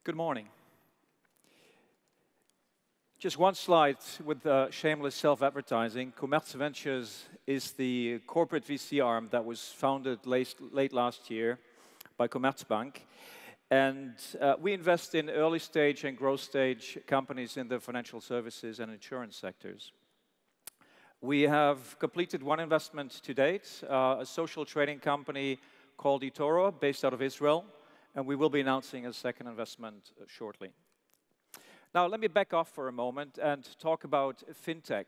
Good morning. Just one slide with shameless self-advertising. Commerz Ventures is the corporate VC arm that was founded late last year by Commerzbank. And we invest in early stage and growth stage companies in the financial services and insurance sectors. We have completed one investment to date, a social trading company called eToro, based out of Israel. And we will be announcing a second investment shortly. Now, let me back off for a moment and talk about fintech.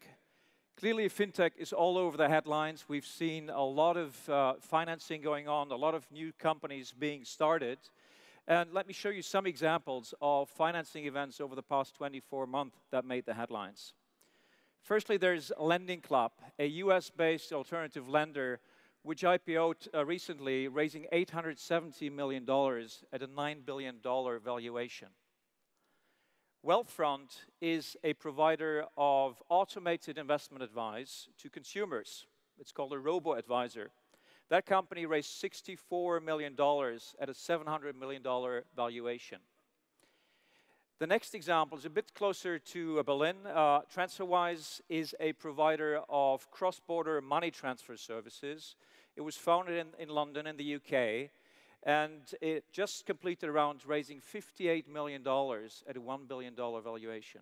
Clearly, fintech is all over the headlines. We've seen a lot of financing going on, a lot of new companies being started. And let me show you some examples of financing events over the past 24 months that made the headlines. Firstly, there's Lending Club, a US-based alternative lender which IPO'd recently, raising $870 million at a $9 billion valuation. Wealthfront is a provider of automated investment advice to consumers. It's called a robo-advisor. That company raised $64 million at a $700 million valuation. The next example is a bit closer to Berlin. Transferwise is a provider of cross-border money transfer services. It was founded in London in the UK, and it just completed a round raising $58 million at a $1 billion valuation.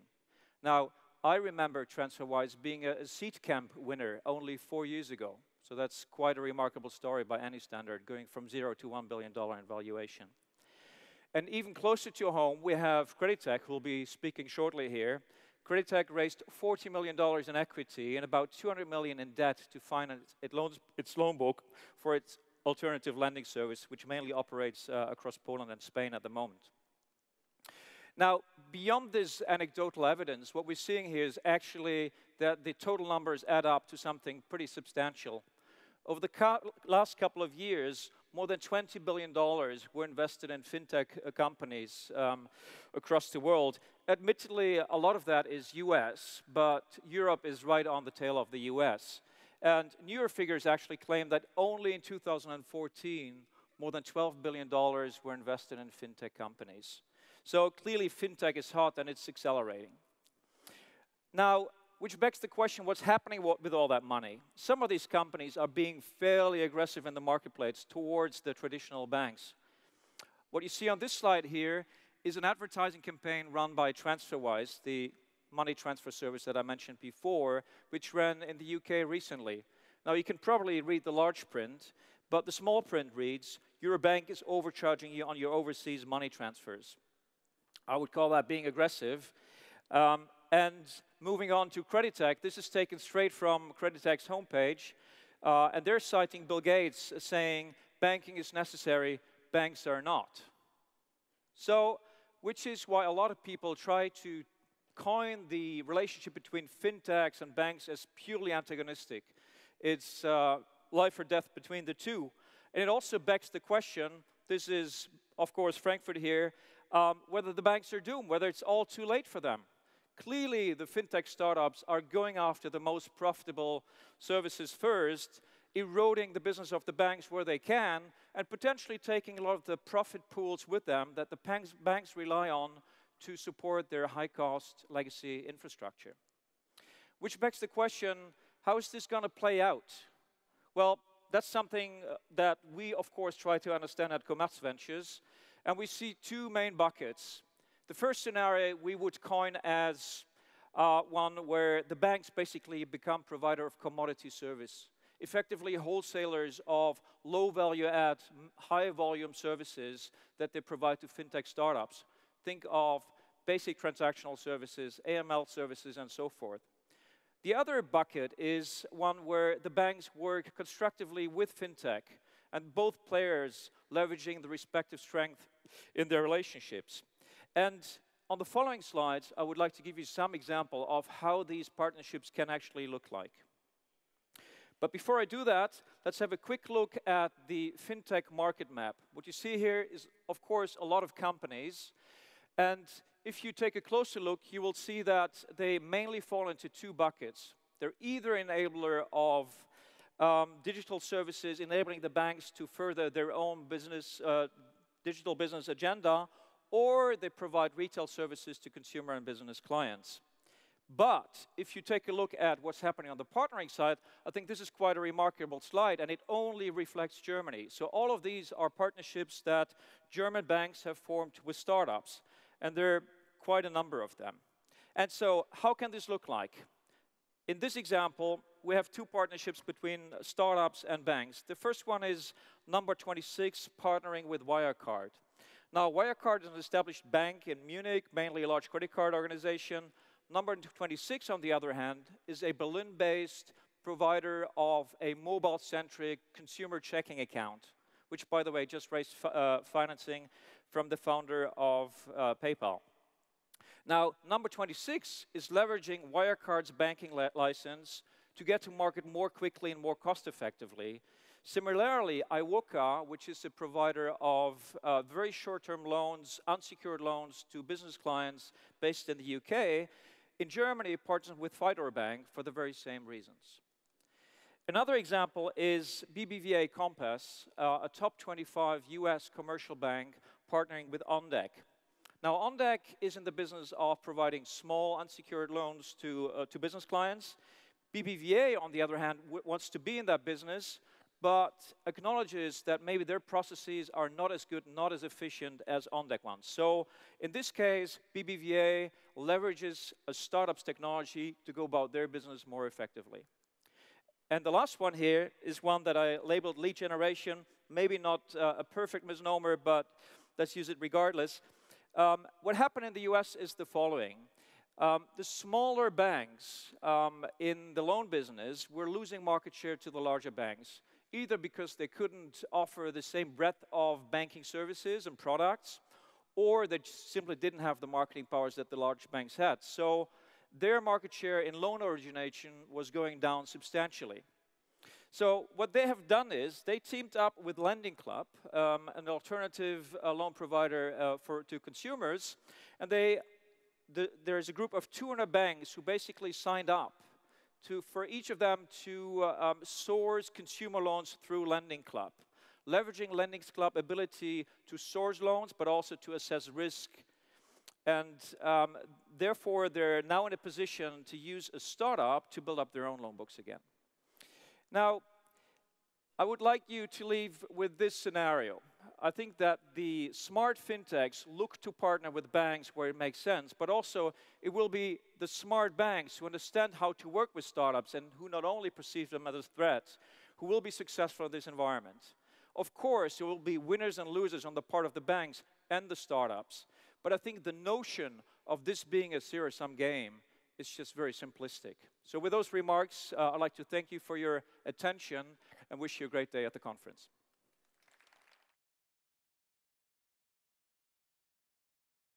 Now, I remember Transferwise being a seed camp winner only 4 years ago. So that's quite a remarkable story by any standard, going from 0 to $1 billion in valuation. And even closer to home, we have Creditech, who will be speaking shortly here. Creditech raised $40 million in equity and about $200 million in debt to finance its loan book for its alternative lending service, which mainly operates across Poland and Spain at the moment. Now, beyond this anecdotal evidence, what we're seeing here is actually that the total numbers add up to something pretty substantial. Over the last couple of years, more than $20 billion were invested in fintech companies across the world. Admittedly, a lot of that is US, but Europe is right on the tail of the US. And newer figures actually claim that only in 2014, more than $12 billion were invested in fintech companies. So clearly, fintech is hot and it's accelerating. Now, which begs the question, what's happening with all that money? Some of these companies are being fairly aggressive in the marketplace towards the traditional banks. What you see on this slide here is an advertising campaign run by Transferwise, the money transfer service that I mentioned before, which ran in the UK recently. Now, you can probably read the large print, but the small print reads, "Your bank is overcharging you on your overseas money transfers." I would call that being aggressive. And moving on to Creditech, this is taken straight from Creditech's homepage, and they're citing Bill Gates saying, banking is necessary, banks are not. So, which is why a lot of people try to coin the relationship between fintechs and banks as purely antagonistic. It's life or death between the two. And it also begs the question, this is, of course, Frankfurt here, whether the banks are doomed, whether it's all too late for them. Clearly, the fintech startups are going after the most profitable services first, eroding the business of the banks where they can, and potentially taking a lot of the profit pools with them that the banks rely on to support their high-cost legacy infrastructure. Which begs the question, how is this going to play out? Well, that's something that we, of course, try to understand at Commerz Ventures, and we see two main buckets. The first scenario we would coin as one where the banks basically become provider of commodity service, effectively wholesalers of low value add, high volume services that they provide to fintech startups. Think of basic transactional services, AML services, and so forth. The other bucket is one where the banks work constructively with fintech, and both players leveraging the respective strength in their relationships. And on the following slides, I would like to give you some example of how these partnerships can actually look like. But before I do that, let's have a quick look at the Fintech Market Map. What you see here is, of course, a lot of companies. And if you take a closer look, you will see that they mainly fall into two buckets. They're either enabler of digital services, enabling the banks to further their own business, digital business agenda, or they provide retail services to consumer and business clients. But if you take a look at what's happening on the partnering side, I think this is quite a remarkable slide, and it only reflects Germany. So all of these are partnerships that German banks have formed with startups, and there are quite a number of them. And so how can this look like? In this example, we have two partnerships between startups and banks. The first one is number 26, partnering with Wirecard. Now, Wirecard is an established bank in Munich, mainly a large credit card organization. Number 26, on the other hand, is a Berlin-based provider of a mobile-centric consumer checking account, which, by the way, just raised financing from the founder of PayPal. Now, number 26 is leveraging Wirecard's banking license to get to market more quickly and more cost-effectively. Similarly, Iwoca, which is a provider of very short-term loans, unsecured loans to business clients based in the UK, in Germany partners with Fidor Bank for the very same reasons. Another example is BBVA Compass, a top 25 US commercial bank partnering with OnDeck. Now, OnDeck is in the business of providing small unsecured loans to business clients. BBVA, on the other hand, wants to be in that business, but acknowledges that maybe their processes are not as good, not as efficient as OnDeck ones. So in this case, BBVA leverages a startup's technology to go about their business more effectively. And the last one here is one that I labeled lead generation. Maybe not a perfect misnomer, but let's use it regardless. What happened in the US is the following. The smaller banks in the loan business were losing market share to the larger banks, either because they couldn't offer the same breadth of banking services and products, or they simply didn't have the marketing powers that the large banks had. So their market share in loan origination was going down substantially. So what they have done is they teamed up with Lending Club, an alternative loan provider to consumers, and there's a group of 200 banks who basically signed up for each of them to source consumer loans through Lending Club, leveraging Lending Club's ability to source loans, but also to assess risk. And therefore, they're now in a position to use a startup to build up their own loan books again. Now, I would like you to leave with this scenario. I think that the smart fintechs look to partner with banks where it makes sense, but also it will be the smart banks who understand how to work with startups and who not only perceive them as a threat, who will be successful in this environment. Of course, there will be winners and losers on the part of the banks and the startups, but I think the notion of this being a zero-sum game is just very simplistic. So with those remarks, I'd like to thank you for your attention and wish you a great day at the conference.